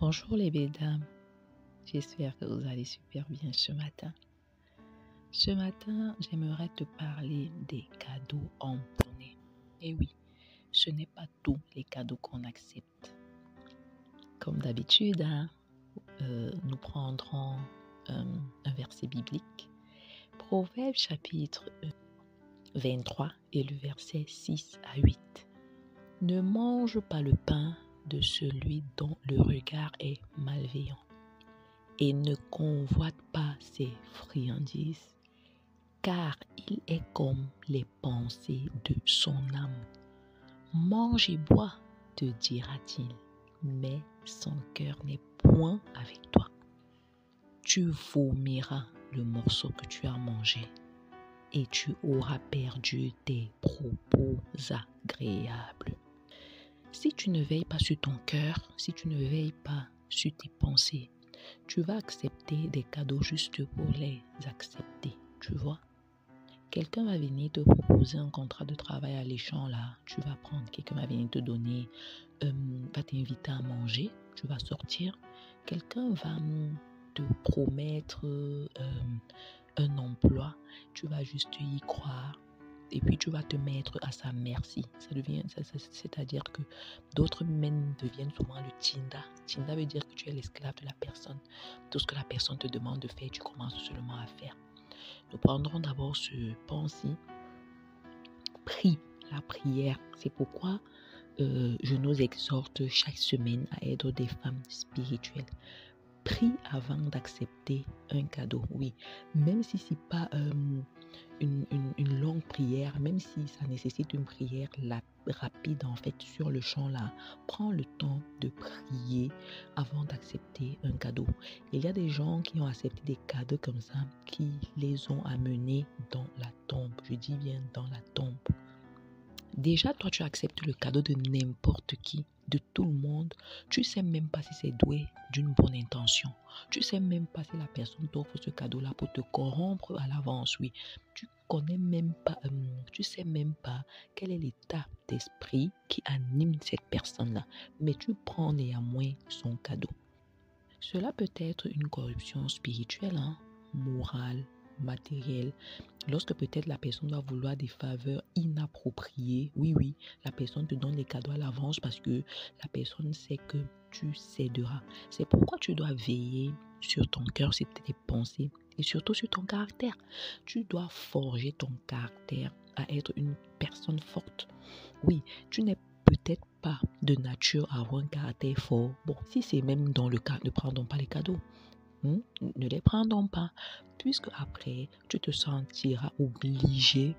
Bonjour les belles dames, j'espère que vous allez super bien ce matin. Ce matin, j'aimerais te parler des cadeaux empoisonnés. Et oui, ce n'est pas tous les cadeaux qu'on accepte. Comme d'habitude, nous prendrons un verset biblique. Proverbe chapitre 23 et le verset 6 à 8. Ne mange pas le pain de celui dont le regard est malveillant et ne convoite pas ses friandises, car il est comme les pensées de son âme. Mange et bois, te dira-t-il, mais son cœur n'est point avec toi. Tu vomiras le morceau que tu as mangé et tu auras perdu tes propos agréables. Si tu ne veilles pas sur ton cœur, si tu ne veilles pas sur tes pensées, tu vas accepter des cadeaux juste pour les accepter, tu vois. Quelqu'un va venir te proposer un contrat de travail alléchant là, tu vas prendre. Quelqu'un va venir te donner, va t'inviter à manger, tu vas sortir. Quelqu'un va te promettre un emploi, tu vas juste y croire. Et puis tu vas te mettre à sa merci. C'est-à-dire que d'autres même deviennent souvent le tinda. Tinda veut dire que tu es l'esclave de la personne. Tout ce que la personne te demande de faire, tu commences seulement à faire. Nous prendrons d'abord ce point-ci. Prie, la prière. C'est pourquoi je nous exhorte chaque semaine à être des femmes spirituelles. Prie avant d'accepter un cadeau, oui. Même si ce n'est pas une longue prière, même si ça nécessite une prière rapide en fait sur le champ là, prends le temps de prier avant d'accepter un cadeau. Il y a des gens qui ont accepté des cadeaux comme ça, qui les ont amenés dans la tombe. Je dis bien dans la tombe. Déjà, toi, tu acceptes le cadeau de n'importe qui, de tout le monde. Tu sais même pas si c'est doué d'une bonne intention. Tu sais même pas si la personne t'offre ce cadeau-là pour te corrompre à l'avance, oui. Tu connais même pas, tu sais même pas quel est l'état d'esprit qui anime cette personne-là. Mais tu prends néanmoins son cadeau. Cela peut être une corruption spirituelle, morale, matérielle. Lorsque peut-être la personne va vouloir des faveurs inappropriées, oui, la personne te donne les cadeaux à l'avance parce que la personne sait que tu céderas. C'est pourquoi tu dois veiller sur ton cœur, sur tes pensées et surtout sur ton caractère. Tu dois forger ton caractère à être une personne forte. Oui, tu n'es peut-être pas de nature à avoir un caractère fort. Bon, si c'est même dans le cas, ne prendons pas les cadeaux. Ne les prendons pas, puisque après, tu te sentiras obligé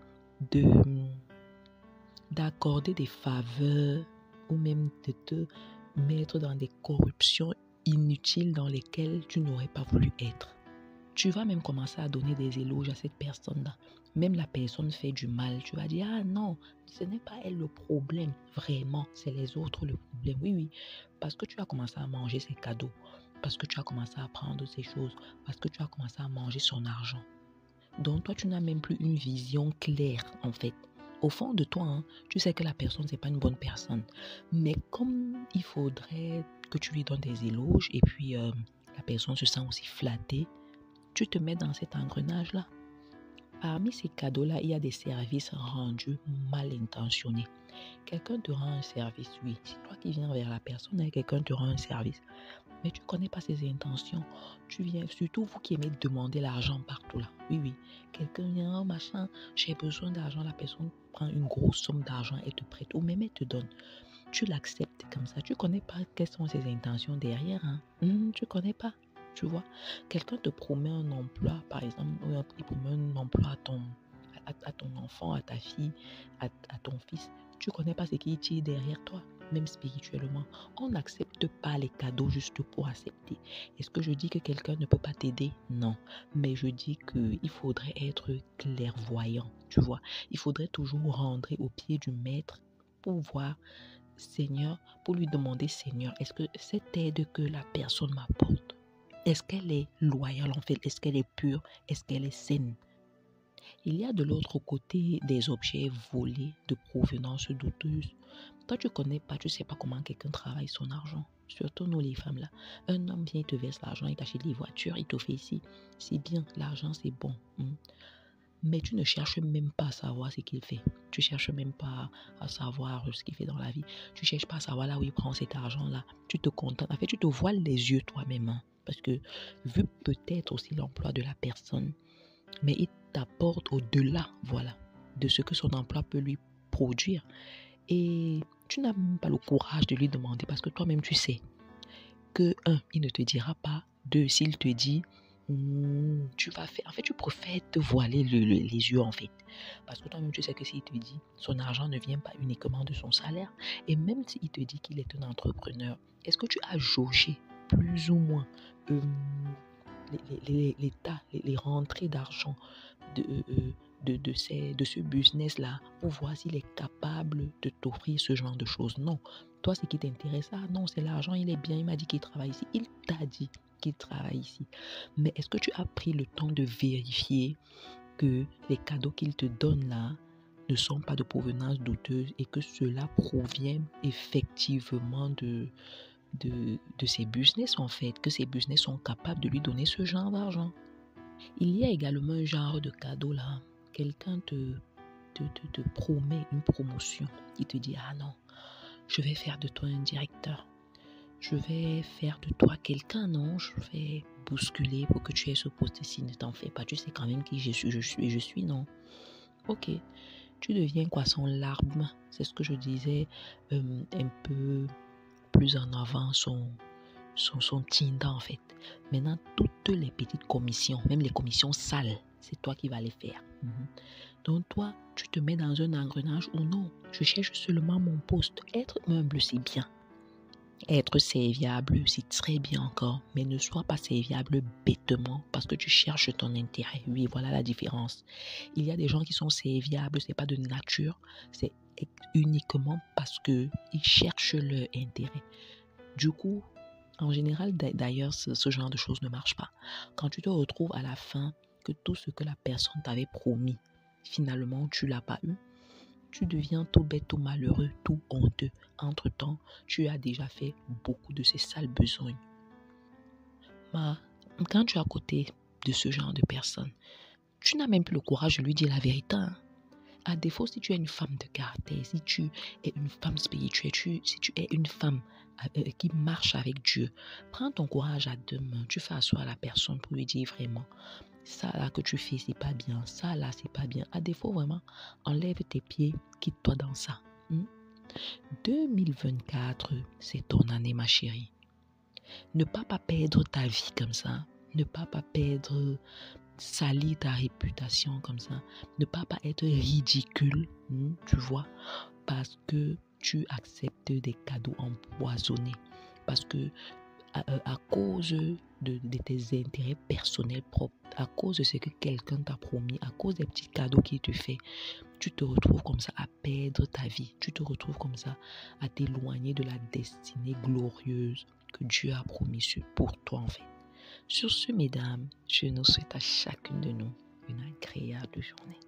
d'accorder des faveurs ou même de te mettre dans des corruptions inutiles dans lesquelles tu n'aurais pas voulu être. Tu vas même commencer à donner des éloges à cette personne-là. Même la personne fait du mal. Tu vas dire, ah non, ce n'est pas elle le problème. Vraiment, c'est les autres le problème. Oui, parce que tu as commencé à manger ses cadeaux. Parce que tu as commencé à prendre ces choses. Parce que tu as commencé à manger son argent. Donc toi, tu n'as même plus une vision claire, en fait. Au fond de toi, tu sais que la personne, c'est pas une bonne personne. Mais comme il faudrait que tu lui donnes des éloges et puis la personne se sent aussi flattée, tu te mets dans cet engrenage-là. Parmi ces cadeaux-là, il y a des services rendus mal intentionnés. Quelqu'un te rend un service, oui. C'est toi qui viens vers la personne et quelqu'un te rend un service. Mais tu ne connais pas ses intentions. Tu viens, surtout vous qui aimez demander l'argent partout là. Oui. Quelqu'un vient, oh machin, j'ai besoin d'argent. La personne prend une grosse somme d'argent et te prête. Ou même elle te donne. Tu l'acceptes comme ça. Tu ne connais pas quelles sont ses intentions derrière. Tu ne connais pas. Tu vois, quelqu'un te promet un emploi, par exemple, il promet un emploi à ton enfant, à ta fille, à ton fils. Tu ne connais pas ce qui tire derrière toi, même spirituellement. On n'accepte pas les cadeaux juste pour accepter. Est-ce que je dis que quelqu'un ne peut pas t'aider? Non. Mais je dis qu'il faudrait être clairvoyant, tu vois. Il faudrait toujours rentrer au pied du maître pour voir Seigneur, pour lui demander, Seigneur, est-ce que cette aide que la personne m'apporte, est-ce qu'elle est loyale en fait? Est-ce qu'elle est pure? Est-ce qu'elle est saine? Il y a de l'autre côté des objets volés de provenance douteuse. Toi, tu ne connais pas, tu ne sais pas comment quelqu'un travaille son argent. surtout nous les femmes là. Un homme vient, il te verse l'argent, il t'achète des voitures, il te fait ici. C'est bien, l'argent c'est bon. Mais tu ne cherches même pas à savoir ce qu'il fait. Tu ne cherches même pas à savoir ce qu'il fait dans la vie. Tu ne cherches pas à savoir là où il prend cet argent-là. Tu te contentes. En fait, tu te voiles les yeux toi-même. Hein, parce que vu peut-être aussi l'emploi de la personne, mais il t'apporte au-delà, voilà, de ce que son emploi peut lui produire. Et tu n'as même pas le courage de lui demander parce que toi-même tu sais que, un, il ne te dira pas. Deux, s'il te dit, tu vas faire. En fait, tu préfères te voiler les yeux, en fait. Parce que toi-même, tu sais que s'il te dit, son argent ne vient pas uniquement de son salaire. Et même s'il te dit qu'il est un entrepreneur, est-ce que tu as jaugé plus ou moins les rentrées d'argent de ce business-là pour voir s'il est capable de t'offrir ce genre de choses? Non. Toi, ce qui t'intéresse, non, c'est l'argent, il est bien, il m'a dit qu'il travaille ici. Il t'a dit qu'il travaille ici. Mais est-ce que tu as pris le temps de vérifier que les cadeaux qu'il te donne là ne sont pas de provenance douteuse et que cela provient effectivement de ces business en fait, que ces business sont capables de lui donner ce genre d'argent? Il y a également un genre de cadeau là. Quelqu'un te promet une promotion. Il te dit, ah non, je vais faire de toi un directeur. Je vais faire de toi quelqu'un, non? Je vais bousculer pour que tu aies ce poste-ci. Ne t'en fais pas. Tu sais quand même qui je suis, non? Ok. Tu deviens quoi? Son larme. C'est ce que je disais un peu plus en avant, son Tinder en fait. Maintenant, toutes les petites commissions, même les commissions sales, c'est toi qui vas les faire. Donc toi, tu te mets dans un engrenage où non, je cherche seulement mon poste. Être humble, c'est bien. Être serviable, c'est très bien encore. Mais ne sois pas serviable bêtement parce que tu cherches ton intérêt. Oui, voilà la différence. Il y a des gens qui sont serviables, c'est pas de nature. C'est uniquement parce qu'ils cherchent leur intérêt. Du coup, en général, d'ailleurs, ce genre de choses ne marche pas. Quand tu te retrouves à la fin que tout ce que la personne t'avait promis, finalement, tu ne l'as pas eu, tu deviens tout bête, tout malheureux, tout honteux. Entre-temps, tu as déjà fait beaucoup de ces sales besognes. Mais quand tu es à côté de ce genre de personne, tu n'as même plus le courage de lui dire la vérité. Hein. À défaut, si tu es une femme de caractère, si tu es une femme spirituelle, si tu es une femme qui marche avec Dieu, prends ton courage à deux mains, tu fais asseoir la personne pour lui dire vraiment, ça là que tu fais, c'est pas bien, ça là, c'est pas bien. À défaut, vraiment, enlève tes pieds, quitte-toi dans ça. 2024, c'est ton année, ma chérie. Ne pas perdre ta vie comme ça, ne pas perdre, salir ta réputation comme ça, ne pas être ridicule, tu vois, parce que tu acceptes des cadeaux empoisonnés, parce que à cause de tes intérêts personnels propres, à cause de ce que quelqu'un t'a promis, à cause des petits cadeaux qu'il te fait, tu te retrouves comme ça à perdre ta vie, tu te retrouves comme ça à t'éloigner de la destinée glorieuse que Dieu a promis pour toi en fait. Sur ce, mesdames, je nous souhaite à chacune de nous une agréable journée.